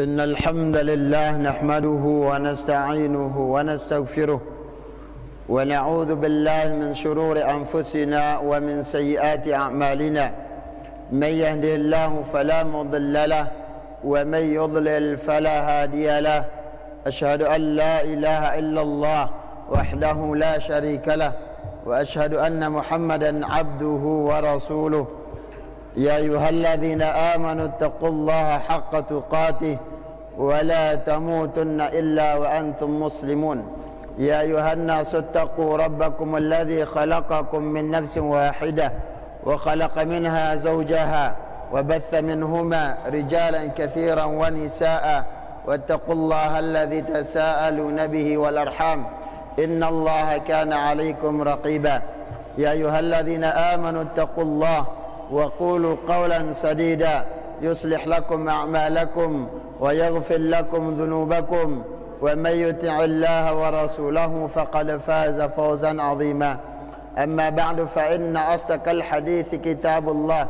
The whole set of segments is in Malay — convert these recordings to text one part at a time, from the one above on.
إن الحمد لله نحمده ونستعينه ونستغفره ونعوذ بالله من شرور أنفسنا ومن سيئات أعمالنا. من يهده الله فلا مضل له ومن يضلل فلا هادي له. أشهد أن لا إله إلا الله وحده لا شريك له وأشهد أن محمدا عبده ورسوله. يا أيها الذين آمنوا اتقوا الله حق تقاته ولا تموتن إلا وأنتم مسلمون. يا أيها الناس اتقوا ربكم الذي خلقكم من نفس واحدة وخلق منها زوجها وبث منهما رجالا كثيرا ونساء واتقوا الله الذي تساءلون به والأرحام إن الله كان عليكم رقيبا. يا أيها الذين آمنوا اتقوا الله وقولوا قولا سديدا يصلح لكم أعمالكم ويغفر لكم ذنوبكم ومن يطع الله ورسوله فقد فاز فوزا عظيما. أما بعد فإن أصدق الحديث كتاب الله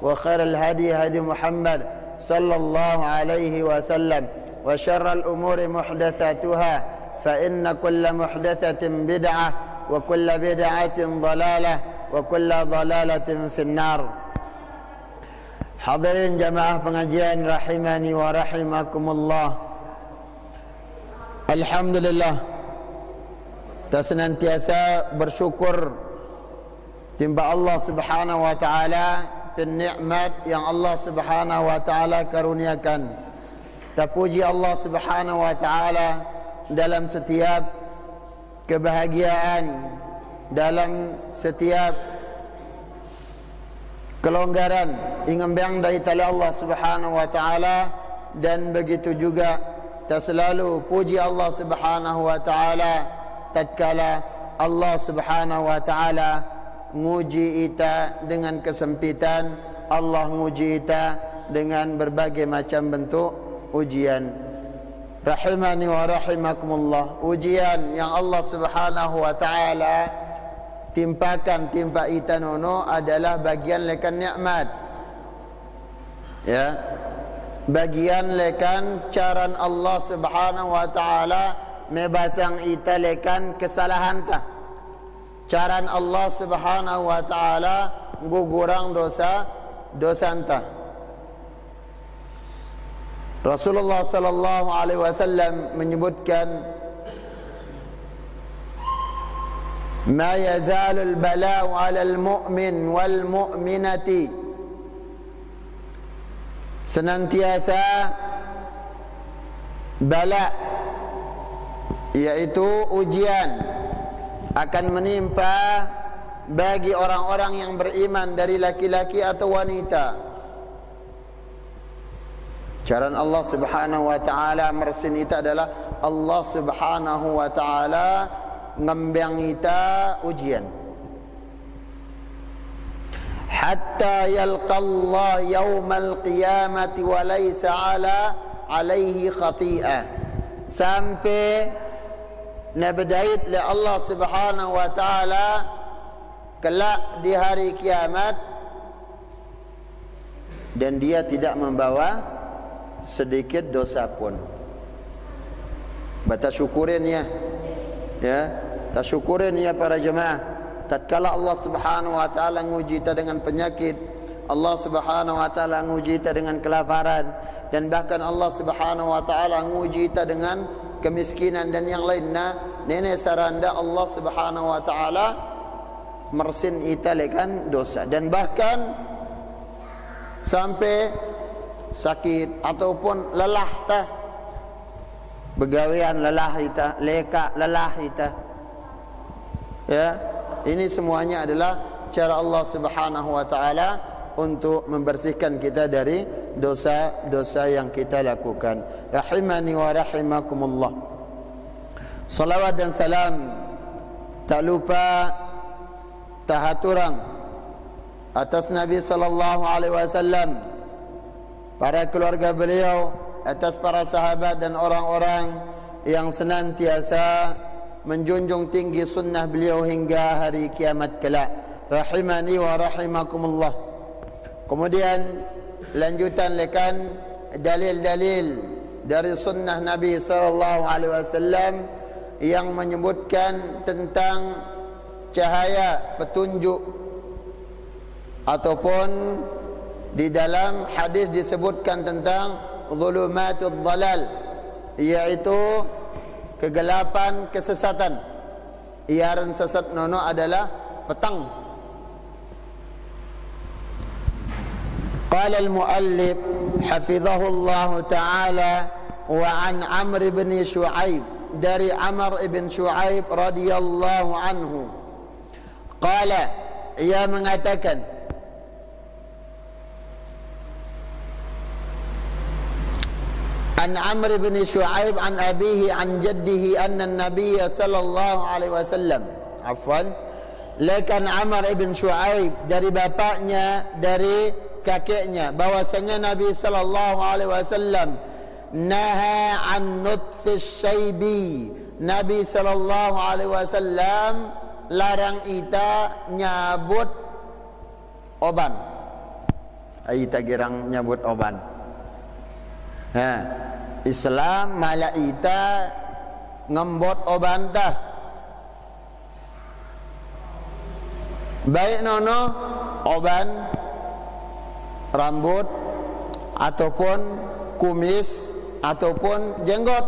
وخير الهدي هدي محمد صلى الله عليه وسلم وشر الأمور محدثاتها فإن كل محدثة بدعة وكل بدعة ضلالة وكل ضلالة في النار. Hadirin jamaah pengajian rahimani wa rahimakumullah. Alhamdulillah, kita senantiasa bersyukur timba Allah Subhanahu wa taala dan nikmat yang Allah Subhanahu wa taala karuniakan. Kita puji Allah Subhanahu wa taala dalam setiap kebahagiaan, dalam setiap kelonggaran ingembang dari tali Allah Subhanahu wa taala, dan begitu juga kita selalu puji Allah Subhanahu wa taala tatkala Allah Subhanahu wa taala nguji kita dengan kesempitan, Allah nguji kita dengan berbagai macam bentuk ujian. Rahimani wa rahimakumullah, ujian yang Allah Subhanahu wa taala timpakan timpa ita nono adalah bagian lekan nikmat, ya, bagian lekan caran Allah Subhanahu wa taala mebasang ita lekan kesalahan ta, caran Allah Subhanahu wa taala gugurang dosa anta. Rasulullah sallallahu alaihi wasallam menyebutkan, ما يزال البلاء على المؤمن والمؤمنة, senantiasa bala, yaitu ujian, akan menimpa bagi orang-orang yang beriman dari laki-laki atau wanita. Caran Allah Subhanahu wa taala mersin itu adalah Allah Subhanahu wa taala ngembang ita ujian hatta yalqa Allah yaumal qiyamati wa laysa alaihi khati'ah, sampai nabdait li Allah Subhanahu wa taala kelak di hari kiamat dan dia tidak membawa sedikit dosa pun. Bata syukurin ya, tasyukurin ya para jemaah. Tatkala Allah Subhanahu wa taala nguji kita dengan penyakit, Allah Subhanahu wa taala nguji kita dengan kelaparan, dan bahkan Allah Subhanahu wa taala nguji kita dengan kemiskinan dan yang lainnya, nenek saranda Allah Subhanahu wa taala mersin ita lekan dosa, dan bahkan sampai sakit ataupun lelah ta, begawian lelah ita, leka lelah ita, ya, ini semuanya adalah cara Allah Subhanahu wa taala untuk membersihkan kita dari dosa-dosa yang kita lakukan. Rahimani wa rahimakumullah. Salawat dan salam tak lupa tahaturang atas Nabi sallallahu alaihi wasallam, para keluarga beliau, atas para sahabat dan orang-orang yang senantiasa menjunjung tinggi sunnah beliau hingga hari kiamat kelak. Rahimani wa rahimakumullah. Kemudian lanjutan lekan dalil-dalil dari sunnah Nabi sallallahu alaihi wasallam yang menyebutkan tentang cahaya petunjuk, ataupun di dalam hadis disebutkan tentang zulumatul dhalal, yaitu kegelapan kesesatan. Iaran sesat nono adalah petang. Qala al-muallif hafizahullah ta'ala wa an Amr bin Shu'aib, dari Amr ibn Shu'aib radhiyallahu anhu, qala, ia mengatakan, an Amr bin Shu'aib an abihi an jaddihi anna an-nabiy sallallahu alaihi wasallam, afwan, lakan Amr ibn Shu'aib dari bapaknya, dari kakeknya, bahwasanya Nabi sallallahu alaihi wasallam naha an nutfis syaibi, Nabi sallallahu alaihi wasallam larang ita nyabut oban. Ita girang nyabut oban. Islam malah ita ngembot oban tah. Baik nono oban rambut ataupun kumis ataupun jenggot.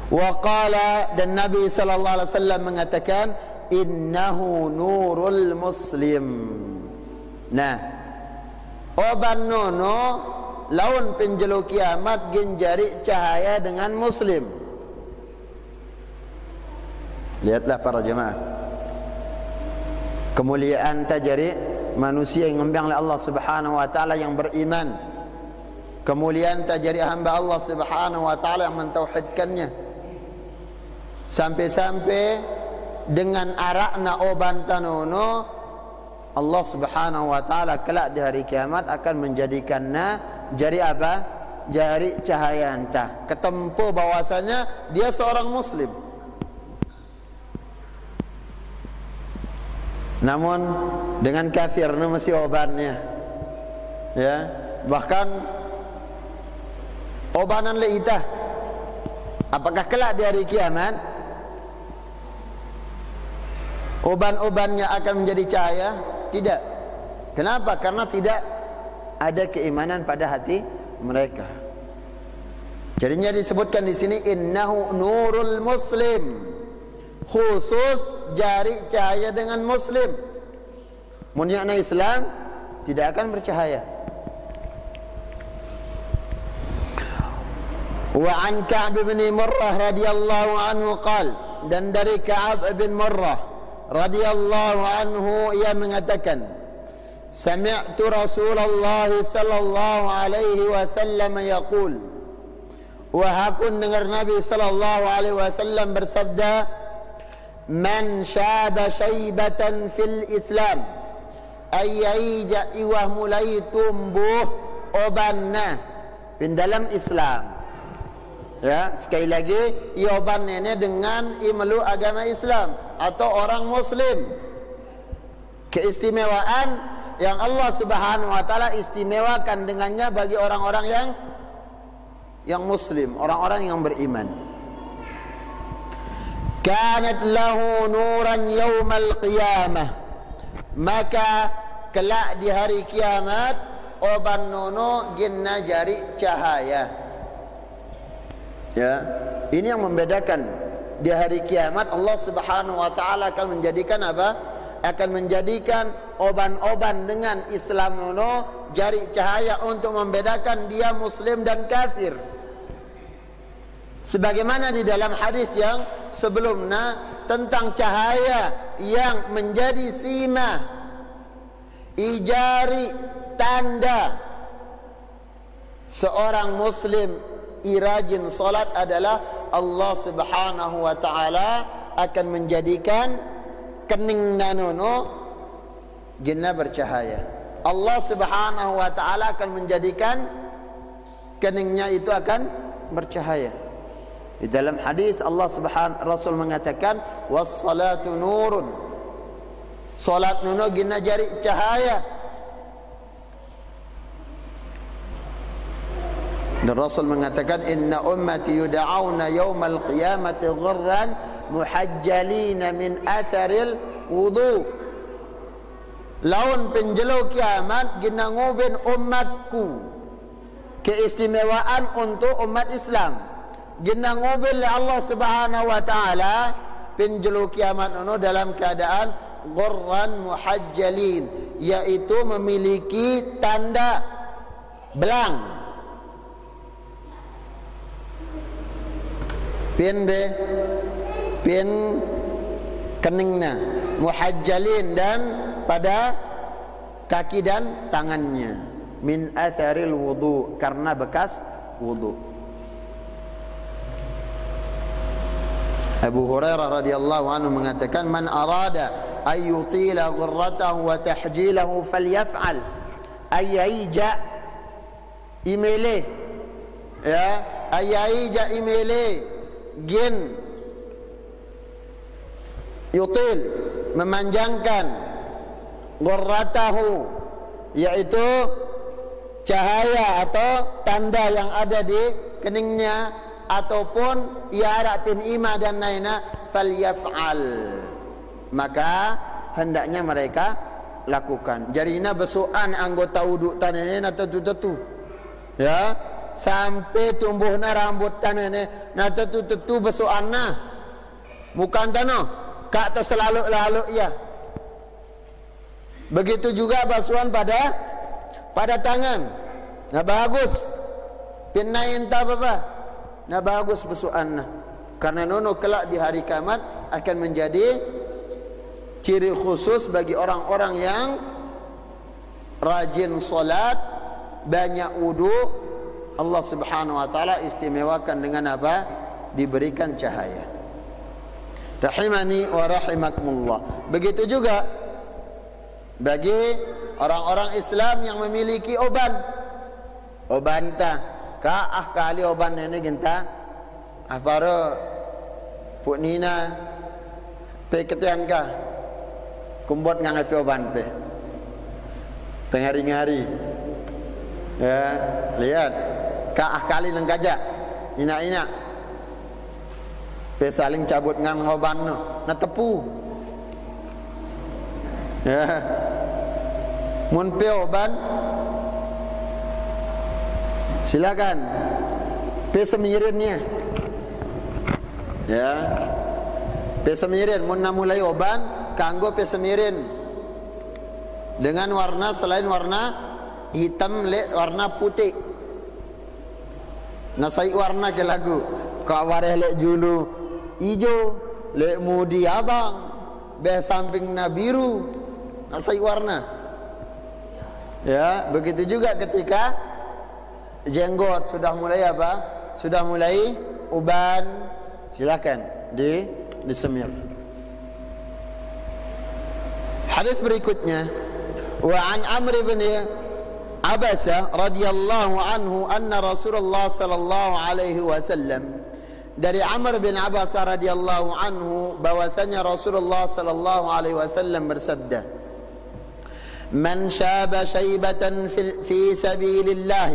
Waqala, dan Nabi sallallahu alaihi wasallam mengatakan, innahu nurul muslim. Nah, oban nono laun penjelu kiamat genjari cahaya dengan muslim. Lihatlah para jemaah, kemuliaan tajari manusia yang ngembang oleh Allah Subhanahu wa taala yang beriman. Kemuliaan tajari hamba Allah Subhanahu wa taala yang mentauhidkannya. Sampai-sampai dengan arakna oban tanono, Allah Subhanahu wa taala kelak di hari kiamat akan menjadikannya jari apa? Jari cahaya entah. Ketempo bahwasanya dia seorang muslim. Namun dengan kafir no masih obannya, ya, bahkan obanan leitah. Apakah kelak di hari kiamat oban-obannya akan menjadi cahaya? Tidak. Kenapa? Karena tidak ada keimanan pada hati mereka. Jadinya disebutkan di sini innahu nurul muslim, khusus jari cahaya dengan muslim. Munyakna Islam tidak akan bercahaya. Wa an Ka'b bin Murrah radhiyallahu anhu qala, dan dari Ka'b bin Murrah radhiyallahu anhu ia mengatakan, sami'tu Rasulullah sallallahu alaihi wasallam yaqul, wa aku dengar Nabi sallallahu alaihi wasallam bersabda, man syaba syaibatan fil Islam, ayyaija iwah mulai tumbuh obanna di dalam Islam. Ya, sekali lagi, oban ini dengan imelu agama Islam atau orang muslim. Keistimewaan yang Allah Subhanahu wa taala istimewakan dengannya bagi orang-orang yang muslim, orang-orang yang beriman. Kanat lahu nuran yaumal qiyamah, maka kelak di hari kiamat oban nono ginna jari cahaya. Ya, ini yang membedakan di hari kiamat. Allah Subhanahu wa taala akan menjadikan apa? Akan menjadikan oban-oban dengan Islam nono jari cahaya untuk membedakan dia muslim dan kafir. Sebagaimana di dalam hadis yang sebelumnya tentang cahaya yang menjadi sima, ijari, tanda seorang muslim irajin salat adalah Allah Subhanahu wa taala akan menjadikan kening nanono ginna bercahaya. Allah Subhanahu wa taala akan menjadikan keningnya itu akan bercahaya. Di dalam hadis Allah Subhanahu Rasul mengatakan was-salatu nurun, salat nuno ginna jari cahaya. Dan Rasul mengatakan, inna ummati yud'auna yaumal qiyamati ghurran muhajjalina min atharil wudu. Laun penjelo kiamat ginangubin umatku. Keistimewaan untuk umat Islam. Ginangubin oleh Allah Subhanahu wa taala penjelo kiamat itu dalam keadaan ghurran muhajjalin, yaitu memiliki tanda belang. Pin keningnya, muhajjalin, dan pada kaki dan tangannya, min atharil wudu, karena bekas wudu. Abu Hurairah radhiyallahu anhu mengatakan, man arada ay yutila ghurratahu wa tahjilahu falyaf'al ayyaija imele, ya, ayyaija imele gin yutil, memanjangkan, ghurratahu, yaitu cahaya atau tanda yang ada di keningnya, ataupun iarak pin ima dan lainnya, falyaf'al, maka hendaknya mereka lakukan. Jarina besuan anggota wuduk tanah na tetu-tetu, ya, sampai tumbuhna rambut tanah na tetu-tetu besuan na, bukan tanah kak terselalu-lalu ya. Begitu juga basuhan pada tangan. Nah bagus. Pinain tak apa-apa. Nah bagus basuhan nah. Karena nono kelak di hari kiamat akan menjadi ciri khusus bagi orang-orang yang rajin solat, banyak wudu. Allah Subhanahu wa taala istimewakan dengan apa? Diberikan cahaya. Rahimani wa rahimakumullah. Begitu juga bagi orang-orang Islam yang memiliki oban. Oban ta ka kali oban ini genta afaro puknina pe ketian ka kumbot ngangapi oban pe tengari-ngari, ya, lihat ka kali nang gajak ina-ina pe saling cabut ngan ngoban na tepu, ya, mun pe oban silakan pe semirinnya, ya, pe semirin mun mulai oban kanggo pe semirin dengan warna selain warna hitam le warna putih. Nasai warna ke lagu ka wareh le julu ijo, lek mudi abang, beh samping na biru, nasai warna. Ya, begitu juga ketika jenggot sudah mulai apa? Sudah mulai uban, silakan disemir. Hadis berikutnya, wa an Amr bin Abasa radhiyallahu anhu anna Rasulullah sallallahu alaihi wasallam, dari Amr bin Abasa radhiyallahu anhu bahwasanya Rasulullah sallallahu alaihi wasallam bersabda, man syaba syaibatan fi sabilillah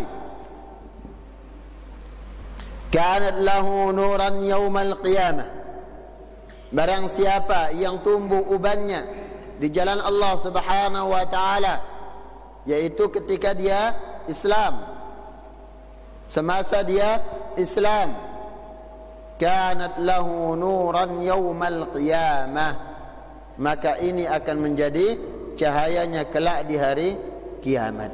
kanat lahu nuran yaumal qiyamah, barang siapa yang tumbuh ubannya di jalan Allah Subhanahu wa taala, yaitu ketika dia Islam, semasa dia Islam, kanat lahu nuran yaumal qiyamah, maka ini akan menjadi cahayanya kelak di hari kiamat.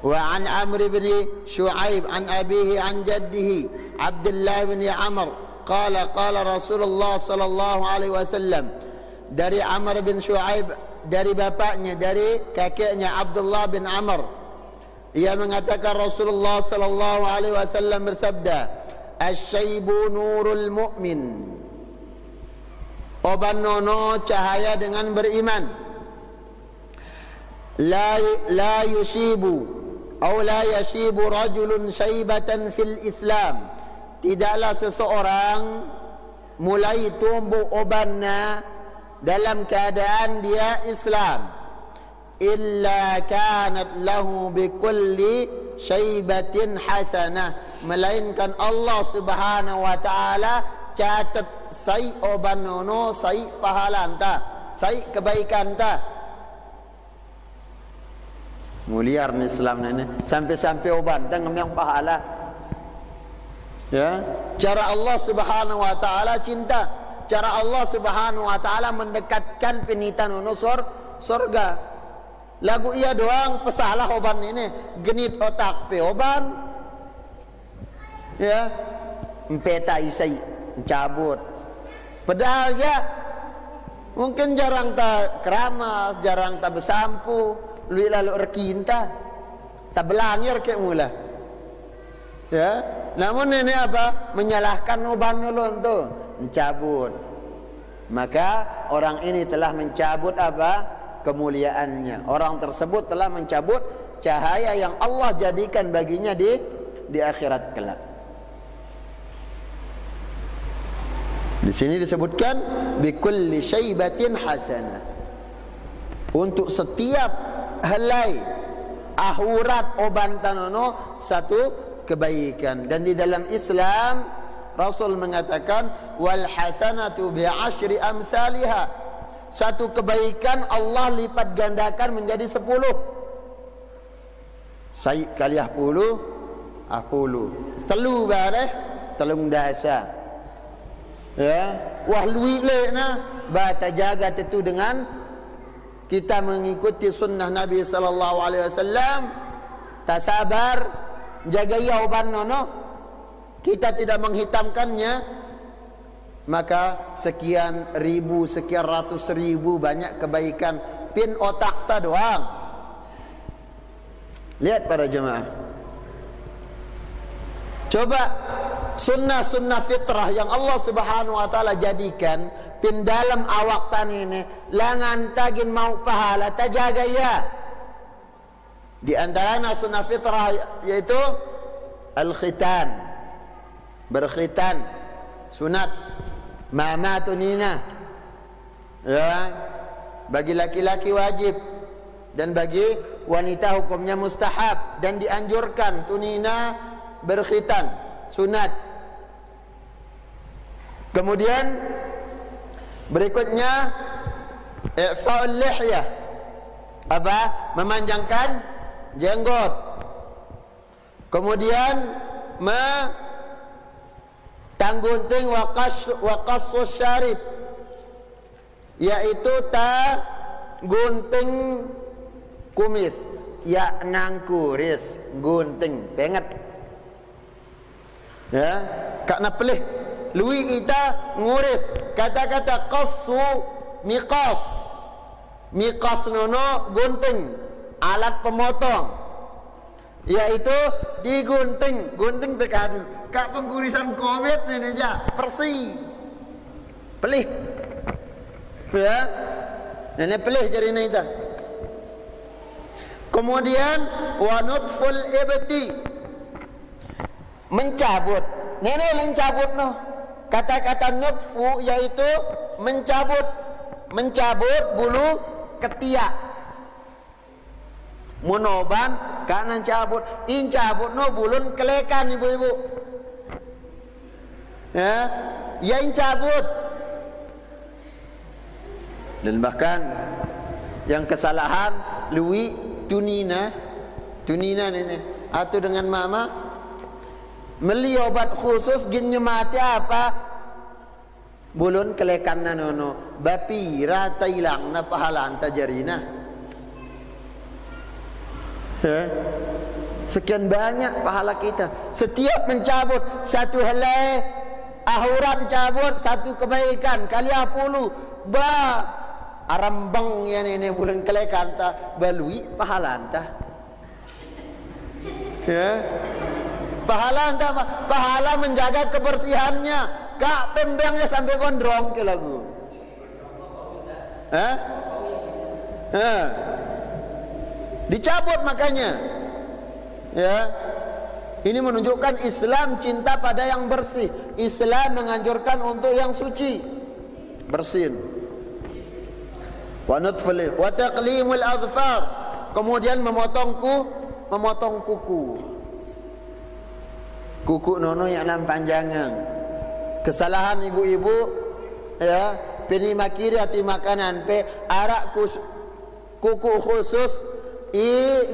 Wa an Amr bin Shu'aib an abihi an jaddihi Abdullah bin Amr qala qala Rasulullah sallallahu alaihi wasallam, dari Amr bin Shu'aib, dari bapaknya, dari kakeknya Abdullah bin Amr, ia mengatakan Rasulullah sallallahu alaihi wasallam bersabda, asyaibu nurul mu'min, oban nono cahaya dengan beriman, la yushibu atau la yashibu rajulun syaibatan fil Islam, tidaklah seseorang mulai tumbuh obannya dalam keadaan dia Islam, illa kanat lahu bikulli syaibatin hasanah, melainkan Allah Subhanahu wa taala catat sai oban nono, sai pahala anta, sai kebaikan ta. Muliar ni Islam ni, sampai-sampai oban tengam yang pahala. Ya, cara Allah Subhanahu wa taala cinta, cara Allah Subhanahu wa taala mendekatkan penita nono surga. Lagu ia doang pesalah oban ini, genit otak pe oban. Ya, empeta isai cabut. Padahal ya mungkin jarang tak keramas, jarang tak bersampu, lui lalu erkinta, tak belangir ke mula. Ya, namun ini apa? Menyalahkan oban ulun tu, mencabut. Maka orang ini telah mencabut apa? Kemuliaannya. Orang tersebut telah mencabut cahaya yang Allah jadikan baginya di akhirat kelak. Di sini disebutkan bikulli syaibatin hasanah. Untuk setiap helai ahurat oban tanono satu kebaikan. Dan di dalam Islam Rasul mengatakan wal hasanatu bi asyri amsalha. Satu kebaikan Allah lipat gandakan menjadi 10. Sai kali 10 telu bareh telung dasa. Ya, wah luik le na bata jaga tentu dengan kita mengikuti sunnah Nabi sallallahu alaihi wasallam. Tak sabar jaga yauban nono, kita tidak menghitamkannya. Maka sekian ribu, sekian ratus ribu banyak kebaikan pin otak ta doang. Lihat para jemaah, coba sunnah-sunnah fitrah yang Allah Subhanahu wa taala jadikan pin dalam awak tan ini, langan tagin mau pahala tajaga ya. Di antara sunnah fitrah yaitu al-khitan, berkhitan, sunat. Mama tunina, ya, bagi laki-laki wajib dan bagi wanita hukumnya mustahab dan dianjurkan tunina berkhitan, sunat. Kemudian berikutnya i'fa'ul lihyah, apa? Memanjangkan jenggot. Kemudian tanggunting waqassus syarib, yaitu ta gunting kumis, ya nangkuris gunting penget. Ya, karena pelih lui ita nguris, kata-kata qassu miqas nono gunting, alat pemotong, yaitu digunting berkadu. Kak penggurisan COVID ini aja persi pelih, ya, nenek pelih jari nita. Kemudian wa nutful ibti, mencabut, nenek mencabut no. Kata-kata nutfu yaitu mencabut bulu ketiak. Munoban kanan cabut, incabut no bulun kelekan ibu-ibu. Ya, yang cabut. Dan bahkan yang kesalahan lui tunina ini atau dengan mama beli obat khusus gin nyemati apa bulun kelekan nono bapi rata hilang na pahala anta jarina. Ya, sekian banyak pahala kita setiap mencabut satu helai ahurat cabut satu kebaikan kali 10 ba arambang yang ini bulan kelekan ta balui pahala anta. Ya, pahala anta pahala menjaga kebersihannya, kak pembengnya sampai gondrong ke lagu. Dicabut makanya. Ya, ini menunjukkan Islam cinta pada yang bersih. Islam menganjurkan untuk yang suci, bersin. Wa nutful wa taqlimul adfar, kemudian memotong memotong kuku. Kuku nono yang dalam panjangan. Kesalahan ibu-ibu ya, peni makiri hati makanan pe arak kuku khusus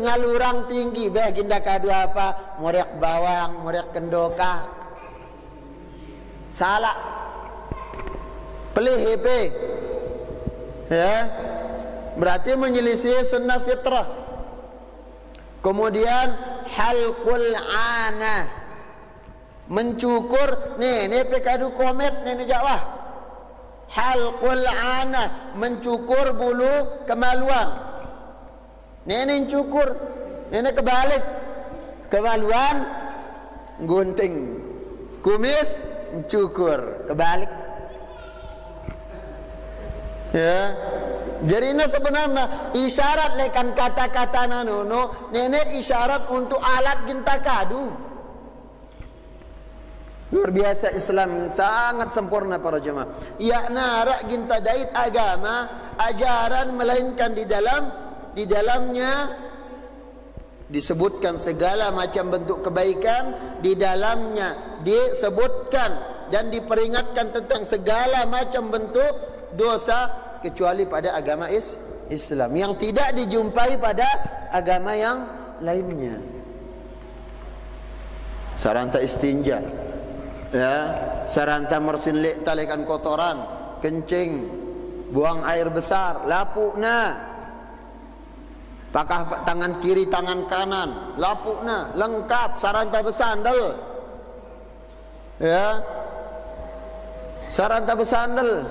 ngalurang tinggi beh ginda kadu apa morek bawang, morek kendoka. Salah. Pelih hepe. Ya. Berarti menyelisih sunnah fitrah. Kemudian halqul ana, mencukur nih pekadu komet nih Jawa. Halqul ana, mencukur bulu kemaluan. Nih cukur, nih kebalik. Kemaluan gunting. Kumis cukur, kebalik. Ya. Jadi ini sebenarnya isyarat lekan kata-kata nanono nenek isyarat untuk alat ginta kadu. Luar biasa Islam sangat sempurna para jemaah. Ya narak ginta dait agama ajaran melainkan di dalamnya disebutkan segala macam bentuk kebaikan, di dalamnya disebutkan dan diperingatkan tentang segala macam bentuk dosa kecuali pada agama Islam yang tidak dijumpai pada agama yang lainnya. Saranta istinja, ya, saranta mersin lek talekan kotoran, kencing, buang air besar, lapukna. Pakah tangan kiri, tangan kanan, lapukna, lengkap, saranta bersandal. Ya. Saranta bersandal.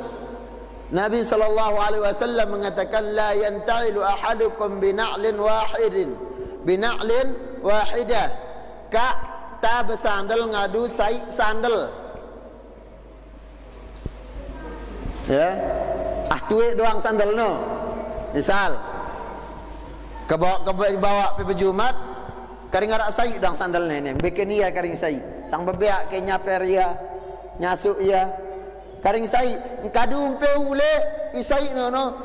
Nabi SAW mengatakan la yanta'ilu ahadukum bina'lin wahidah. Kak ta bersandal ngadu sandal. Ya. Tuik doang sandal no. Misal kebawa pe Jumat karing arak sai doang sandal nenek. Bikin ia karing sai. Sang bebeak ke nyaper ya. Nyasuk ya. Karing sai kadung pe ule isai nono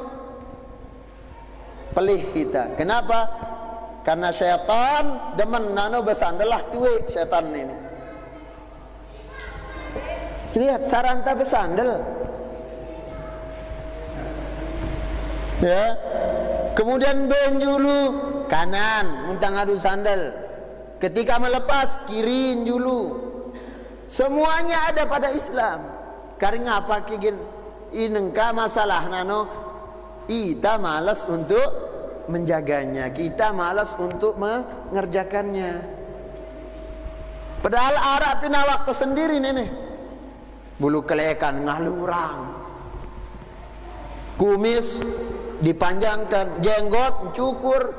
pelih kita. Kenapa? Karena syaitan demen nano besandalah tuwe syaitan ini. Lihat saranta besandal. Ya. Kemudian benjulu kanan muntang adu sandal. Ketika melepas kiri julu. Semuanya ada pada Islam. Karing apa kigin inengka masalah nano kita malas untuk menjaganya, kita malas untuk mengerjakannya. Padahal Arab pina waktu sendiri nenek. Bulu kelekan ngalurang, kumis dipanjangkan, jenggot cukur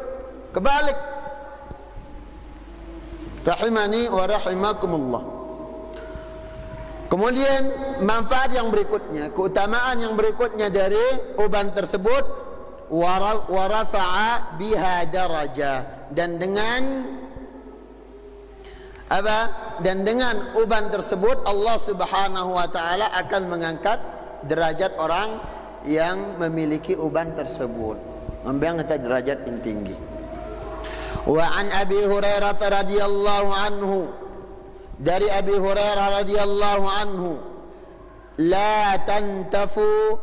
kebalik. Rahimani wa rahimakumullah. Kemudian manfaat yang berikutnya, keutamaan yang berikutnya dari uban tersebut, warafa'a biha darajah, dan dengan apa? Dan dengan uban tersebut Allah Subhanahu wa taala akan mengangkat derajat orang yang memiliki uban tersebut, mengangkat derajat yang tinggi. Wa an Abi Hurairah radhiyallahu anhu, dari Abi Hurairah radhiyallahu anhu, la tantafu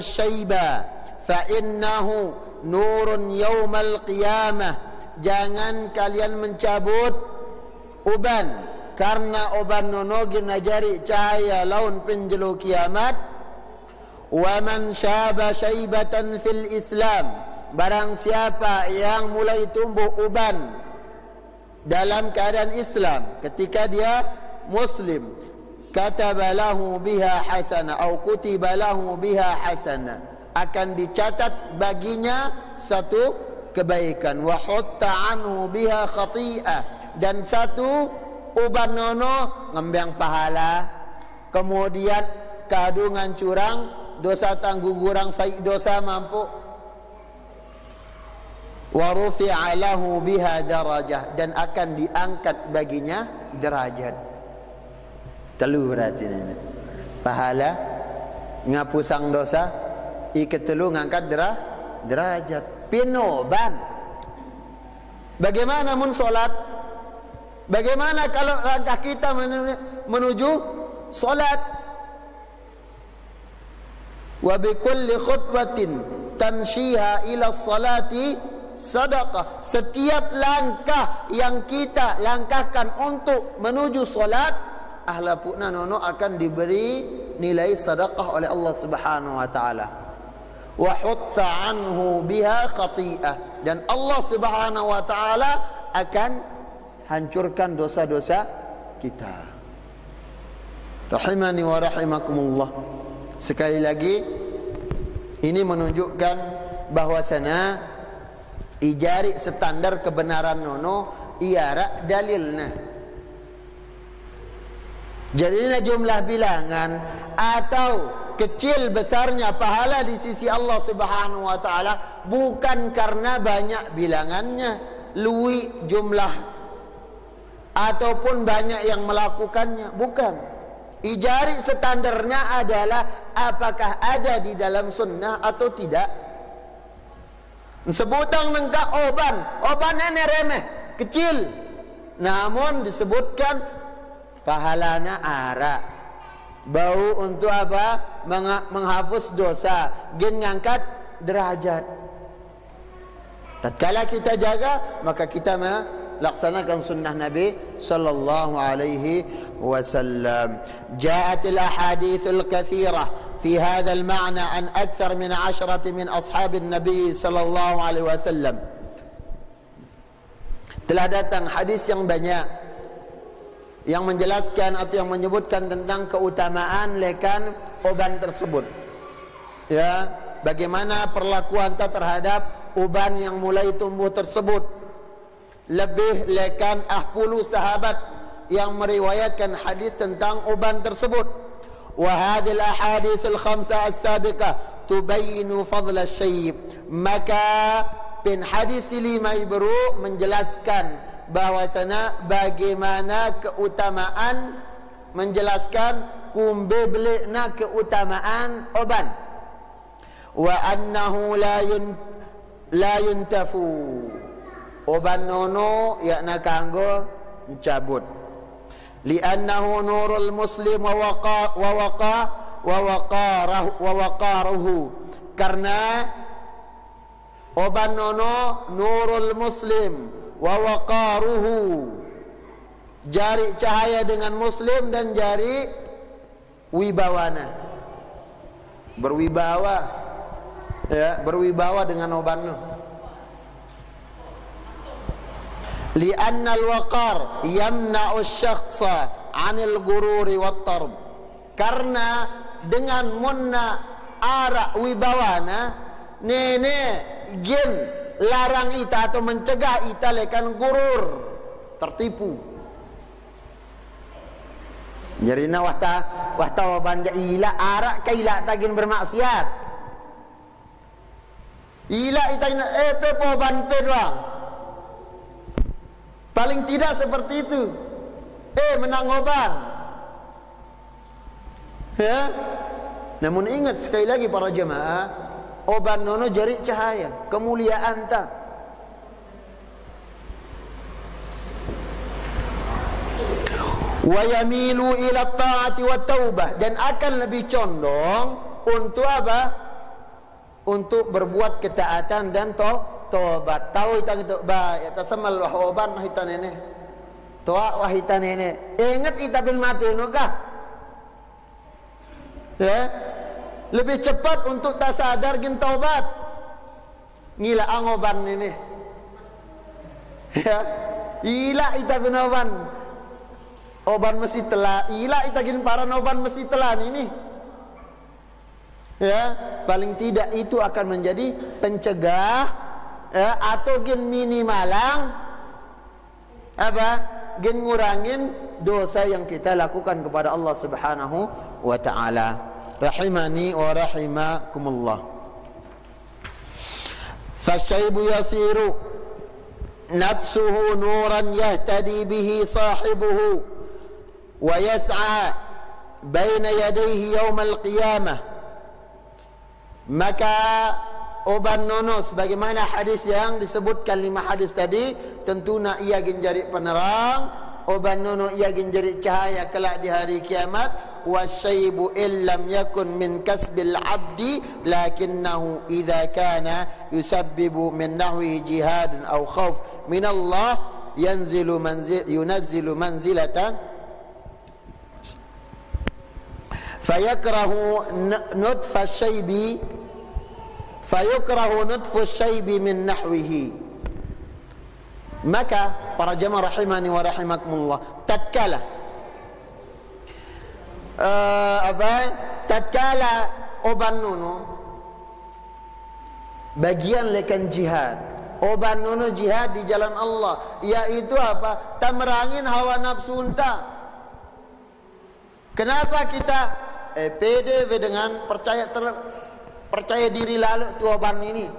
syaiba fa innahu nurun yaumal qiyamah. Jangan kalian mencabut uban, karena uban nono ginajari cahaya laun penjelu kiamat. Wa man syaba syaibatan fil Islam, barang siapa yang mulai tumbuh uban dalam keadaan Islam ketika dia Muslim, katabalahu biha hasanah atau kutibalahu biha hasanah, akan dicatat baginya satu kebaikan. Wa hutta anhu biha khati'ah, dan satu uban nono ngembang pahala. Kemudian kadungan curang dosa tanggugurang sai dosa mampu. Wa rufi'a lahu biha darajah, dan akan diangkat baginya derajat. Telu berarti ini. Pahala ngapusang dosa, iketelu ngangkat derajat. Pinoban. Bagaimana mun solat? Bagaimana kalau langkah kita menuju solat? Wa bi kulli khutwatin tamshiha ila salati sadaqah. Setiap langkah yang kita langkahkan untuk menuju solat, ahla puna nono akan diberi nilai sedekah oleh Allah Subhanahu wa taala. Wa hutta anhu biha khati'ah, dan Allah Subhanahu wa taala akan hancurkan dosa-dosa kita. Rahimani wa rahimakumullah. Sekali lagi, ini menunjukkan bahwasana ijari standar kebenaran nono iara dalilna. Jadi jumlah bilangan atau kecil besarnya pahala di sisi Allah Subhanahu wa taala bukan karena banyak bilangannya, luwi jumlah ataupun banyak yang melakukannya, bukan. Ijari standarnya adalah apakah ada di dalam sunnah atau tidak. Sebutang nengka oban ini remeh, kecil, namun disebutkan pahalana ara, bau untuk apa? Menghapus dosa, gen ngangkat derajat. Tatkala kita jaga, maka kita laksanakan sunnah Nabi sallallahu alaihi wasallam. Ja'at al-ahadits al-katsirah fi hadha al-ma'na an akthar min 10 min ashab an-nabi sallallahu alaihi wasallam. Telah datang hadis yang banyak yang menjelaskan atau yang menyebutkan tentang keutamaan lekan uban tersebut. Ya, bagaimana perlakuan kita terhadap uban yang mulai tumbuh tersebut. Lebih lekan 10 sahabat yang meriwayatkan hadis tentang uban tersebut. Wa hadhil ahadits al-khamsah as-sabiqah tubayyinu fadl asy-syayb. Maka bin hadis 5 ibru menjelaskan bahwasana bagaimana keutamaan, menjelaskan kumbe belekna keutamaan uban. Wa annahu la yuntafu. Oban nono yakna kanggo cabut. Li'annahu nurul muslim wa waqaruhu. Karena oban nono nurul muslim wa waqaruhu. Jari cahaya dengan muslim dan jari wibawana. Berwibawa. Ya, berwibawa dengan oban no. Li'anna al-waqar yamna'u asy-syakhsa 'anil gururi wat-tarb. Karena dengan munna arak wibawana nene gen larang ita atau mencegah ita lekan gurur, tertipu. Jadi na wahta banja ila arak kaila tagin bermaksiat. Ila ita pe ban pe doang. Paling tidak seperti itu. Menang oban. Ya. Namun ingat sekali lagi para jemaah, oban nono jari cahaya, kemuliaan ta. Wa yamilu ila ta'ati wa taubah, dan akan lebih condong untuk apa? Untuk berbuat ketaatan dan tobat. Tahu itang itu ba ya tasamal wahoban hitan ini. Toa wahitan ini. Ingat ita bin mati nuga. Ya. Lebih cepat untuk tasadar gin taubat. Ngila angoban ini. Ya. Ila ita bin oban. Oban mesti telah. Ila ita gin para oban mesti telah ini. Ya, paling tidak itu akan menjadi pencegah atau gen minimalang apa? Gen ngurangin dosa yang kita lakukan kepada Allah Subhanahu wa taala. Rahimani wa rahimakumullah. Fasyaibu yasiru nafsuhu nuran yahtadi bihi sahibuhu wa yas'a baina yadayhi yawm al-qiyamah. Maka oban nono sebagaimana hadis yang disebutkan 5 hadis tadi, tentu nak ia genjari penerang, oban nono ia genjari cahaya kelak di hari kiamat. Wasyaibu illam yakun min kasbil abdi lakinnahu idza kana yusabbibu min nahwi jihadin aw khauf min Allah yunazzilu manzilatan fayakrahu nutfa syaibi min nahwihi. Maka para jemaah rahimani wa rahimakumullah, tatkala tatkala oban nono bagian lekan jihad, oban nono jihad di jalan Allah, yaitu apa? Tamerangin hawa nafsu unta. Kenapa kita pede dengan percaya diri lalu tu oban ini?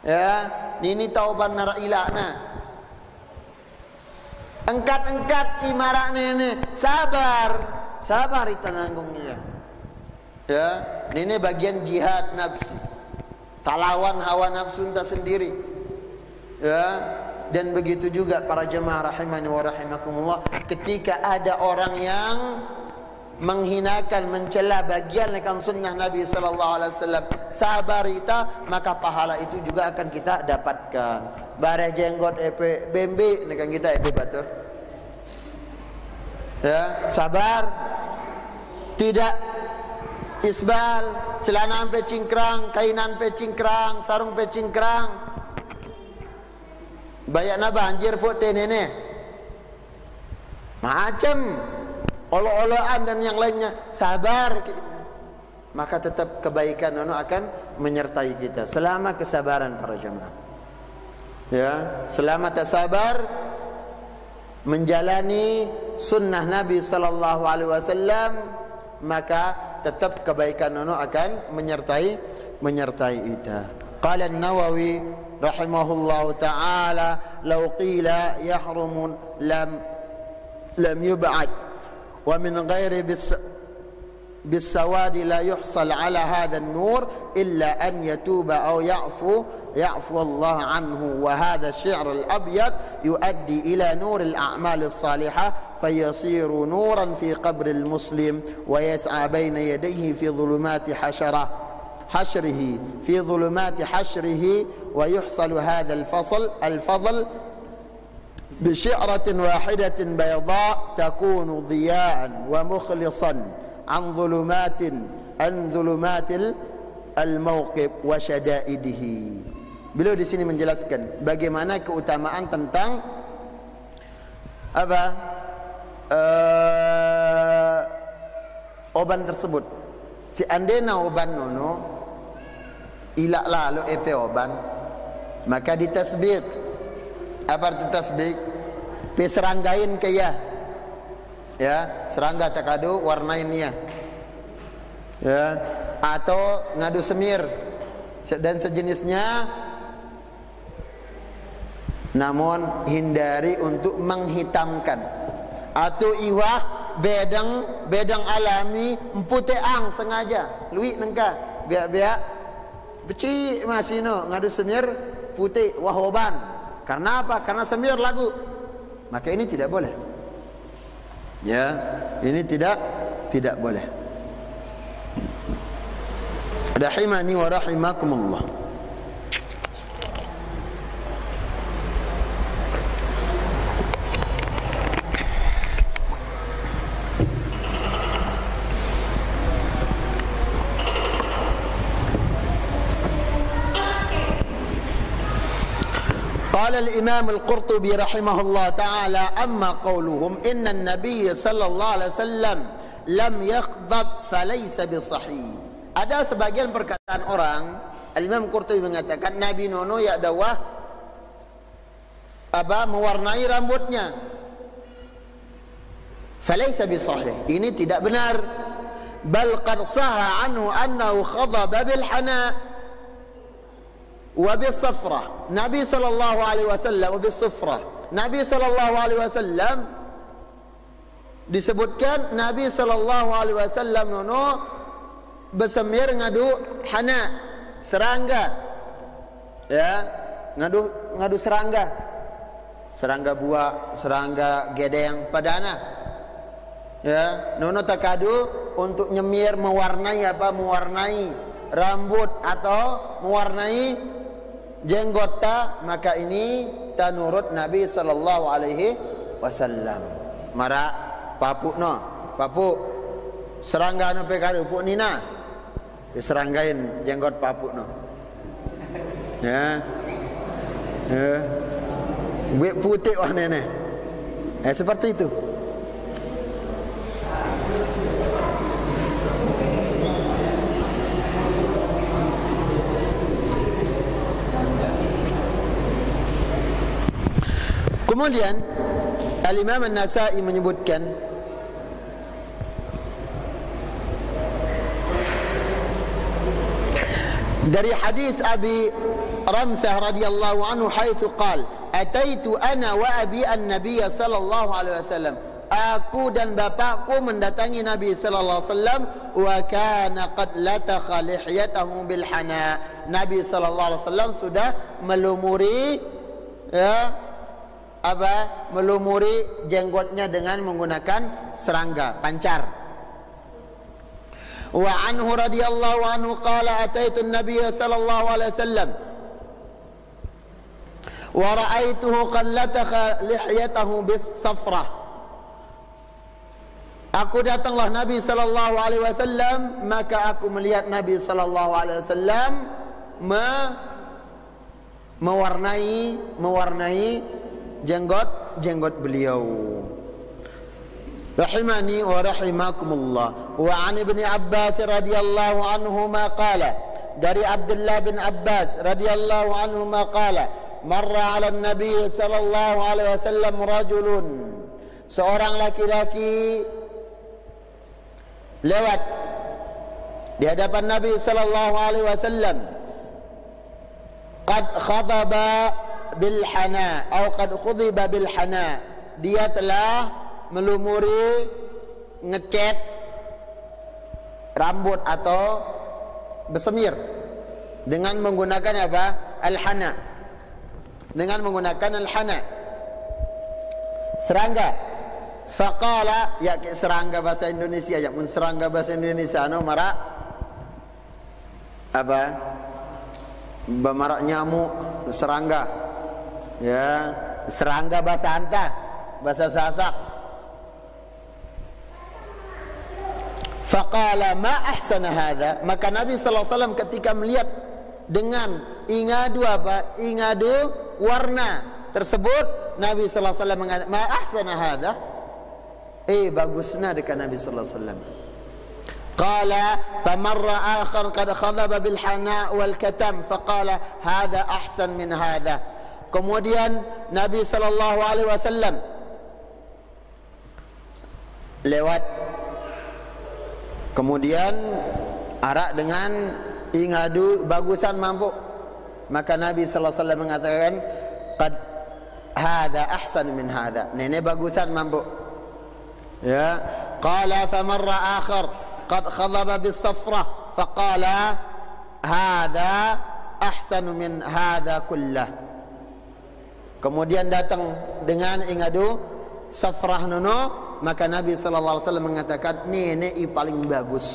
Ya, ini tauban nara ilakna. Engkat imarak ini sabar itu nanggungnya. Ya, ini bagian jihad nafsi. Talawan hawa nafsu entah sendiri. Ya, dan begitu juga para jemaah rahimani wa rahimakumullah, ketika ada orang yang menghinakan, mencela bagian lekan sunnah Nabi sallallahu alaihi wasallam, sabar kita, maka pahala itu juga akan kita dapatkan. Bareh jenggot bembe lekan kita batur. Ya, sabar, tidak isbal, celana sampai cingkrang, kainan sampai cingkrang, sarung sampai cingkrang. Bayakna banjir putih nenek. Macam olo-oloan dan yang lainnya, sabar. Maka tetap kebaikan itu akan menyertai kita selama kesabaran para jemaah. Ya, selama tersabar menjalani sunnah Nabi sallallahu alaihi wasallam, maka tetap kebaikan itu akan menyertai kita. Qala An-Nawawi rahimahullahu taala, law qila yahrum lam yub'ad wa min ghairi بالسواد لا يحصل على هذا النور إلا أن يتوب أو يعفو الله عنه. وهذا الشعر الأبيض يؤدي إلى نور الأعمال الصالحة فيصير نورا في قبر المسلم ويسعى بين يديه في ظلمات حشره ويحصل هذا الفضل بشعرة واحدة بيضاء تكون ضياء ومخلصا عن ظلمات الموقف وشدائده. Beliau di sini menjelaskan bagaimana keutamaan tentang oban tersebut. Si andena oban nono ilak lalu oban, maka ditasbih. Apa arti tasbih? Peseranggain kaya. Ya, serangga takadu warnainnya. Ya, atau ngadu semir dan sejenisnya, namun hindari untuk menghitamkan. Atau iwah bedang alami emputeang sengaja lui nengka biak beci masino ngadu semir putih wahoban. Karena apa? Karena semir lagu. Maka ini tidak boleh. Ya, ini tidak boleh. Rahimani wa rahimakumullah. قال الإمام القرطبي رحمه الله تعالى أما قولهم إن النبي صلى الله عليه وسلم لم يغضب فليس بصحيح. Ada sebagian perkataan orang, Imam Qurtubi mengatakan Nabi Nono ya dawah mewarnai rambutnya. Falaysa bisahih. Ini tidak benar. Bal qad sahha anhu annahu khadaba bil hana wa bis safra. Nabi sallallahu alaihi wasallam bis safra. Nabi sallallahu alaihi wasallam disebutkan Nabi sallallahu alaihi wasallam nono besemir ngadu hana. serangga. Ya, ngadu serangga. Serangga buah, serangga gedeng padana. Ya, nono takadu untuk nyemir mewarnai apa? Mewarnai rambut atau mewarnai jenggot ta, maka ini tanurut Nabi sallallahu alaihi wasallam. Mara papuk serangga no pekadu puk nina diseranggain jenggot papuk no. Ya. Buat putih wah nenek. Seperti itu. Kemudian Al-Imam An-Nasa'i menyebutkan dari hadis Abi Ramthah radhiyallahu anhu haitsu qala ataitu ana wa abi an-nabiy sallallahu alaihi wasallam, aku dan bapakku mendatangi Nabi sallallahu alaihi wasallam, wa kana qad latakha lihyatahu bil hana. Nabi sallallahu alaihi wasallam sudah melumuri melumuri jenggotnya dengan menggunakan serangga pancar. Wa anhu radhiyallahu anhu qala ataitu an-nabiy sallallahu alaihi wasallam wa ra'aituhu qad latakha lihyatahu bis safrah. Aku datanglah Nabi sallallahu alaihi wasallam, maka aku melihat Nabi sallallahu alaihi wasallam mewarnai jenggot beliau. Rahimani wa rahimakumullah. Wa an Ibni Abbas radhiyallahu anhuma qala, dari Abdullah bin Abbas radhiyallahu anhuma qala, marra 'ala an-nabi sallallahu alaihi wasallam rajulun, seorang laki-laki lewat di hadapan Nabi sallallahu alaihi wasallam, qad khadaba bil hana atau qad khudiba bil hana, dia telah melumuri ngecat rambut atau bersemir dengan menggunakan apa? Al-hana. Dengan menggunakan al-hana. Serangga. Faqala, ya serangga bahasa Indonesia, ya mun serangga bahasa Indonesia no mara apa? Bamarak nyamuk, serangga. Ya, serangga bahasa Anta, bahasa Sasak. Faqala ma ahsana hadha, maka Nabi sallallahu alaihi wasallam ketika melihat dengan ingadu apa? Ingadu warna tersebut, Nabi sallallahu alaihi wasallam mengatakan ma ahsana hadha, bagusna dekat Nabi sallallahu alaihi wasallam. Qala famarra akhar qad khadaba bil hana wal katam faqala hadha ahsan min hadha. Kemudian Nabi sallallahu alaihi wasallam lewat, kemudian arak dengan ingadu bagusan mampu, maka Nabi sallallahu alaihi wasallam mengatakan qad hadha ahsan min hadha, nenek bagusan mampu. Ya, qala famarra akhar qad khadaba bis safrah faqala hadha ahsan min hadha kullah. Kemudian datang dengan ingadu safrah nono, maka Nabi sallallahu alaihi wasallam mengatakan nenek paling bagus.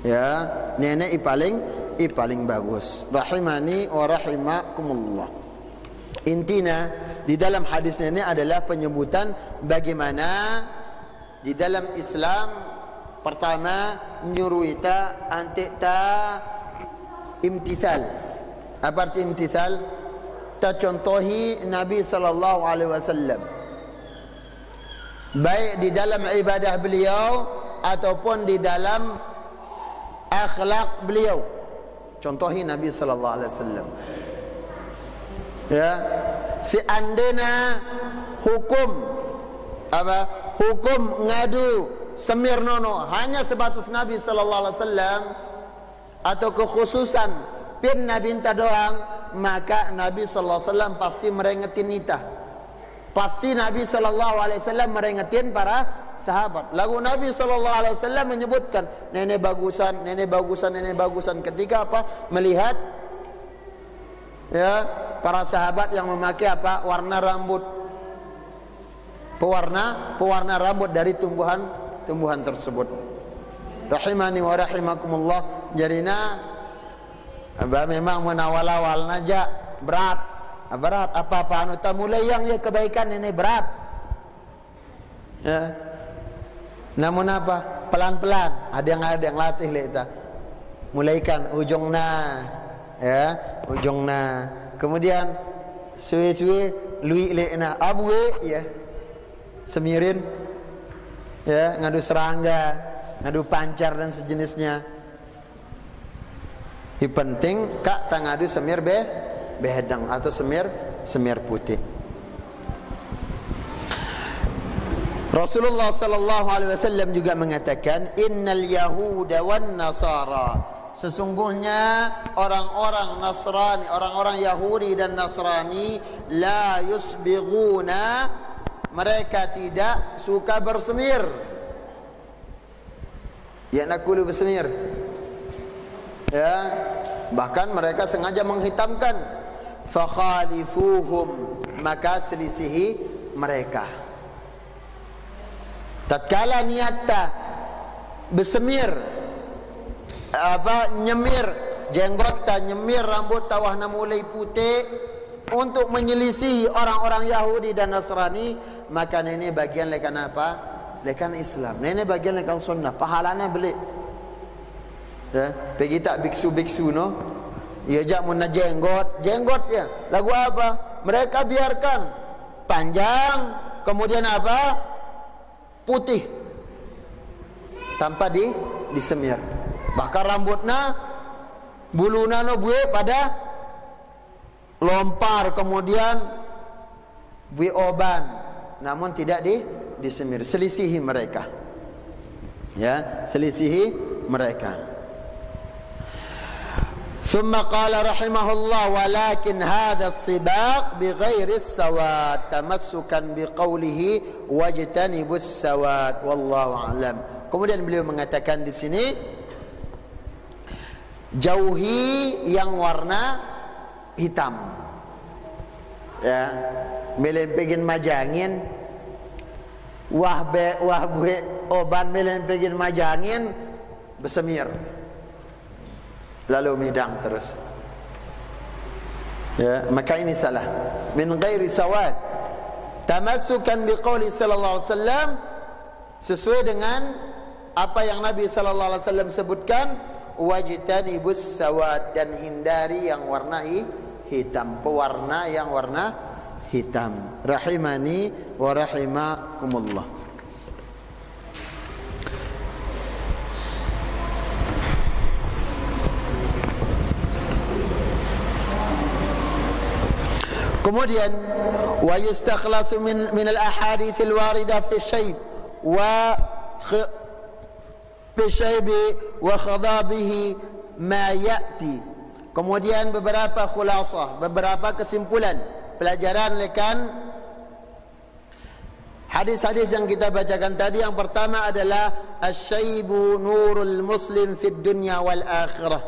Ya, nenek paling bagus. Rahimani wa rahimakumullah. Intinya di dalam hadis ini adalah penyebutan bagaimana di dalam Islam pertama nyuruh kita antikta imtithal. Apa arti imtithal? Ta contohi Nabi sallallahu alaihi wasallam baik di dalam ibadah beliau ataupun di dalam akhlak beliau. Contohi Nabi sallallahu alaihi wasallam. Ya, seandainya hukum ngadu semir nono hanya sebatas Nabi sallallahu alaihi wasallam atau kekhususan pin Nabi inta doang, maka Nabi sallallahu alaihi wasallam pasti merengetin kita. Pasti Nabi sallallahu alaihi wasallam merengetin para sahabat. Lalu Nabi SAW menyebutkan nenek bagusan, nenek bagusan, nenek bagusan. Ketika apa? Melihat ya para sahabat yang memakai apa? Warna rambut, pewarna rambut dari tumbuhan tersebut. Rahimani wa rahimakumullah. Jarina memang menawal-awal naja berat apa-apa anu ta mulai yang ya kebaikan ini berat. Ya. Namun apa? Pelan-pelan. Ada yang latih kita. Mulaikan ujungna, ya, ujungna. Kemudian suwe-suwe lui lekna abwe ya. Semirin. Ya, ngadu serangga, ngadu pancar dan sejenisnya. Yang penting kak tak ngadu semir behedang atau semir putih. Rasulullah sallallahu alaihi wasallam juga mengatakan innal yahuda wan nasara, sesungguhnya orang-orang Nasrani, orang-orang Yahudi dan Nasrani, la yusbighuna, mereka tidak suka bersemir. Ya nakulu bersemir. Ya, bahkan mereka sengaja menghitamkan. Fakhalifuhum, maka selisihi mereka. Tatkala niatta bersemir nyemir jenggot ta, nyemir rambut ta wahna mulai putih untuk menyelisihi orang-orang Yahudi dan Nasrani, maka ini bagian lekan apa? Lekan Islam. Ini bagian lekan sunnah. Pahalanya beli. Ya, pergi tak biksu-biksu no? Ya jak mun jenggot ya. Lagu apa? Mereka biarkan panjang, kemudian apa? Putih. Tanpa disemir. Bahkan rambutnya buluna no buih pada lompar, kemudian buih oban, namun tidak disemir. Selisihi mereka. Ya, selisihi mereka. ثم قال رحمه الله ولكن هذا السباق بغير السواد تمسكا بقوله واجتنبوا السواد والله أعلم. Kemudian beliau mengatakan di sini, jauhi yang warna hitam. Ya, melempegin majangin, wah buih oban melempegin majangin bersemir. Lalu midang terus. Ya, maka ini salah. Min ghairi sawad. Tamassukan biqauli sallallahu alaihi wasallam, sesuai dengan apa yang Nabi sallallahu alaihi wasallam sebutkan, wajtanibus sawad, dan hindari yang warna hitam, pewarna yang warna hitam. Rahimani wa rahimakumullah. Kemudian wa yustakhlasu min al-ahadits al-warida fi syayb wa fi syayb wa khadabihi ma ya'ti. Kemudian beberapa khulasah, beberapa kesimpulan pelajaran lekan hadis-hadis yang kita bacakan tadi. Yang pertama adalah asy-syaibu nurul muslim fid dunya wal akhirah,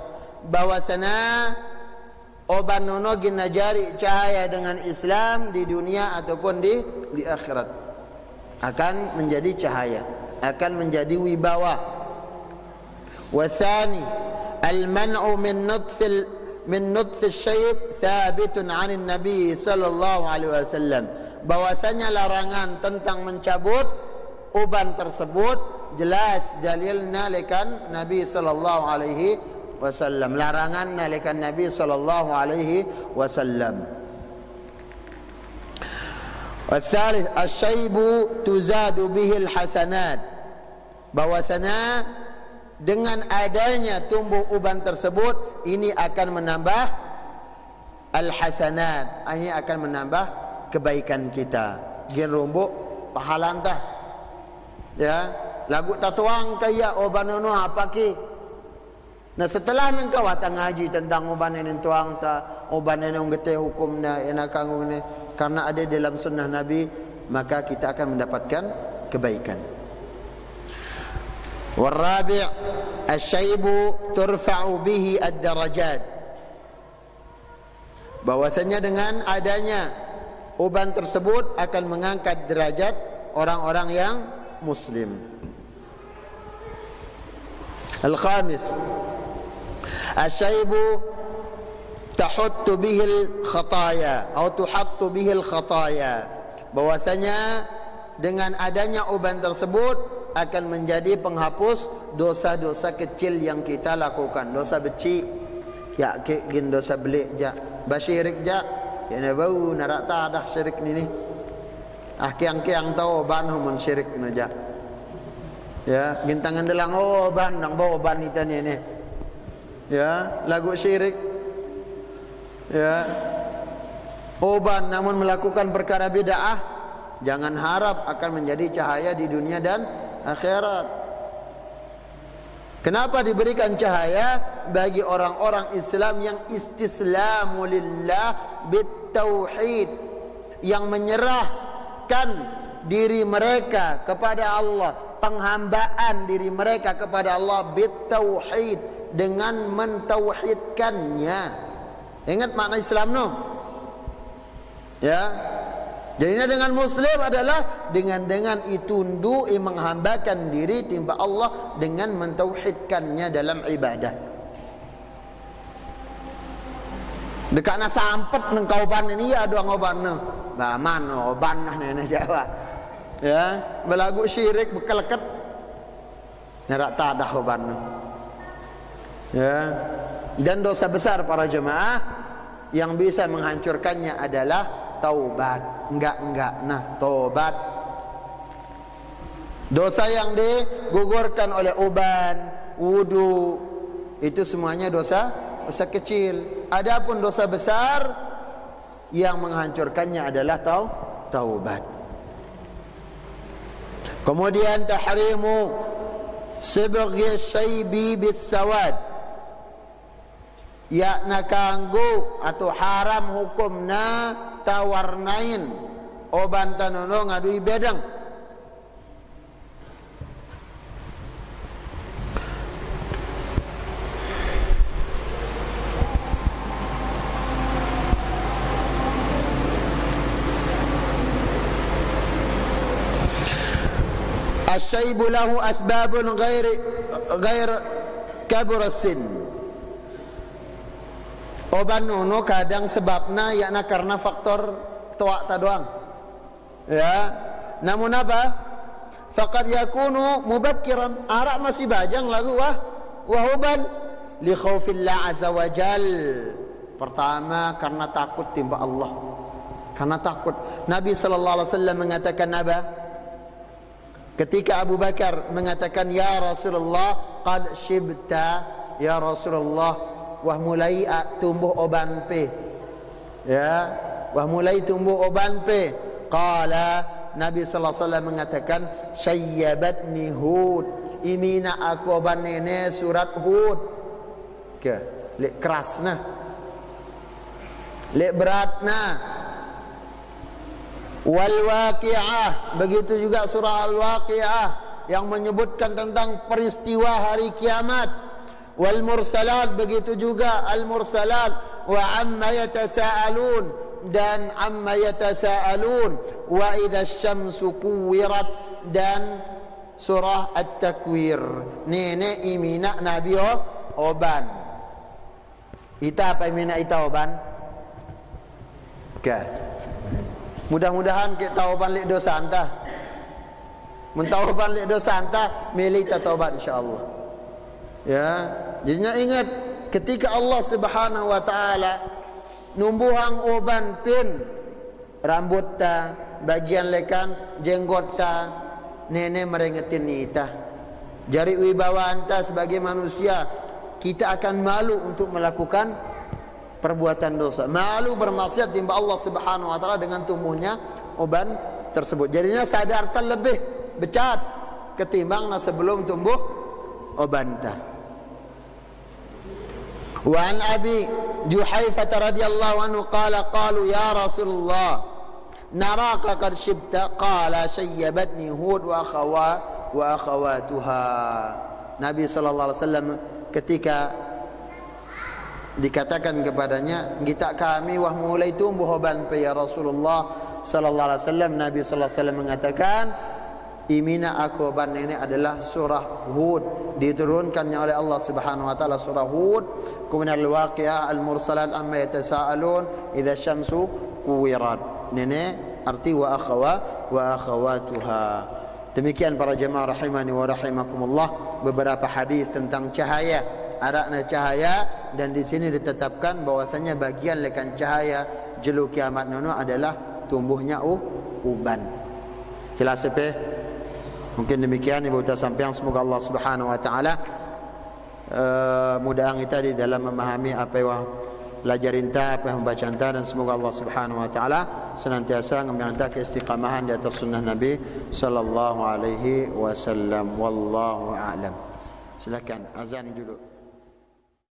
bahwasana oban nono gina jari cahaya dengan Islam di dunia ataupun di akhirat, akan menjadi cahaya, akan menjadi wibawa. Wathani al-man'u min nutfil syayb thabitun 'anil nabi sallallahu alaihi wasallam, bahwasanya larangan tentang mencabut uban tersebut jelas dalilna lekan Nabi sallallahu alaihi wasallam, larangan nalekan Nabi sallallahu alaihi wasallam. Wasalih asyaibu tuzadu bihil hasanat, bahwasanya dengan adanya tumbuh uban tersebut ini akan menambah al-hasanat, ini akan menambah kebaikan kita. Gen rumbuk pahalan tah. Ya, lagu tatuang kaya oban nono apa ki? Nah setelah engkau watang ngaji tentang uban ini tuang ta, uban ini ngete hukumnya enakang ini, karena ada dalam sunnah Nabi, maka kita akan mendapatkan kebaikan. Warabi' asyaibu turfa'u bihi ad-darajat. Bahwasanya dengan adanya uban tersebut akan mengangkat derajat orang-orang yang muslim. Al-khamis, asyaibu tahuttu bihil khataya atau tuhattu bihil khataya. Bahwasanya dengan adanya uban tersebut akan menjadi penghapus dosa-dosa kecil yang kita lakukan. Dosa becik, ya gin dosa belik ja, basyirik ja, ya bau narak ta dah syirik ni. Kiang-kiang tahu ban mun syirik na ja. Ya, gintangan delang ban nang bawa ban kita ni. Ya, lagu syirik. Ya. Oban namun melakukan perkara bid'ah, jangan harap akan menjadi cahaya di dunia dan akhirat. Kenapa diberikan cahaya? Bagi orang-orang Islam yang istislamu lillah bitauhid, yang menyerahkan diri mereka kepada Allah, penghambaan diri mereka kepada Allah bitauhid, dengan mentauhidkannya. Ingat makna Islam no? Ya. Jadinya dengan muslim adalah dengan itunduk menghambakan diri timba Allah dengan mentauhidkannya dalam ibadah. Dekatna sampet nang kauban ini ya doang oban no. Baman oban nah nenek Jawa. Ya, belagu syirik bekeleket. Nyarak tadah oban no. Ya. Dan dosa besar para jemaah yang bisa menghancurkannya adalah taubat. Enggak, nah taubat. Dosa yang digugurkan oleh uban, wudu, itu semuanya dosa kecil. Adapun dosa besar yang menghancurkannya adalah taubat. Kemudian tahrimu sibghi syaibi bis-sawad, yakna kanggo atau haram hukumna tawarnain oban tanono ngadui bedang. Asyaibu lahu asbabun ghair kabur as-sin. Oban nono kadang sebabna yakna karena faktor tuak ta doang. Ya. Namun apa? Faqad yakunu mubakkiran. Arak masih bajang lagu wahuban li khaufillah azza wa jal. Pertama karena takut timba Allah. Karena takut. Nabi sallallahu alaihi wasallam mengatakan apa? Ketika Abu Bakar mengatakan ya Rasulullah qad shibta, ya Rasulullah wah mulai tumbuh oban pe, ya, wah mulai tumbuh oban pe. Qala, Nabi sallallahu alaihi wasallam mengatakan syayyabatni Hud, imina aku oban nene surat Hud. Ke lek kerasna, lek beratna. Wal waqi'ah, begitu juga surah Al-Waqi'ah yang menyebutkan tentang peristiwa hari kiamat. Wal mursalat, begitu juga al-mursalat. Wa amma yatasaalun, dan amma yatasaalun. Wa idza asy-syamsu kuwirat, dan surah At-Takwir. Nenek imina Nabi oban. Ita apa imina ita oban? Ke mudah-mudahan kita taubat lek dosa anta. Mun taubat lek dosa anta, milih ta taubat insyaallah. Ya, jadinya ingat ketika Allah Subhanahu wa taala numbuhang oban pin rambut ta, bagian lekan jenggot ta, nenek merengetin ita. Jari wibawa anta sebagai manusia, kita akan malu untuk melakukan perbuatan dosa, malu bermaksiat timba Allah Subhanahu wa taala dengan tumbuhnya oban tersebut. Jadinya sadar terlebih becat ketimbang sebelum tumbuh oban ta. Wa an Abi Juhaifah radhiyallahu anhu qala qalu ya Rasulullah naraka qad shibta qala shayyabatni Hud wa akhawatuha. Nabi sallallahu alaihi wasallam ketika dikatakan kepadanya, "Kita kami wah mulai tumbuh uban pe ya Rasulullah sallallahu alaihi wasallam." Nabi sallallahu alaihi wasallam mengatakan, "Imina aku uban ini adalah surah Hud, diturunkannya oleh Allah Subhanahu wa taala surah Hud, kemudian al-waqi'ah, al-mursalat, amma yatasaalun, idza syamsu kuwirat." Nenek arti wa akhawatuha. Demikian para jemaah rahimani wa rahimakumullah, beberapa hadis tentang cahaya, arakna cahaya, dan di sini ditetapkan bahwasanya bagian lekan cahaya jelu kiamat nono adalah tumbuhnya uban. Jelas apa? Mungkin demikian ibu ta sampeang, semoga Allah Subhanahu wa taala mudahkan kita di dalam memahami apa yang belajarin ta, apa yang bacaan ta, dan semoga Allah Subhanahu wa taala senantiasa memberikan keistiqamahan di atas sunnah Nabi sallallahu alaihi wasallam. Wallahu a'lam. Silakan azan dulu.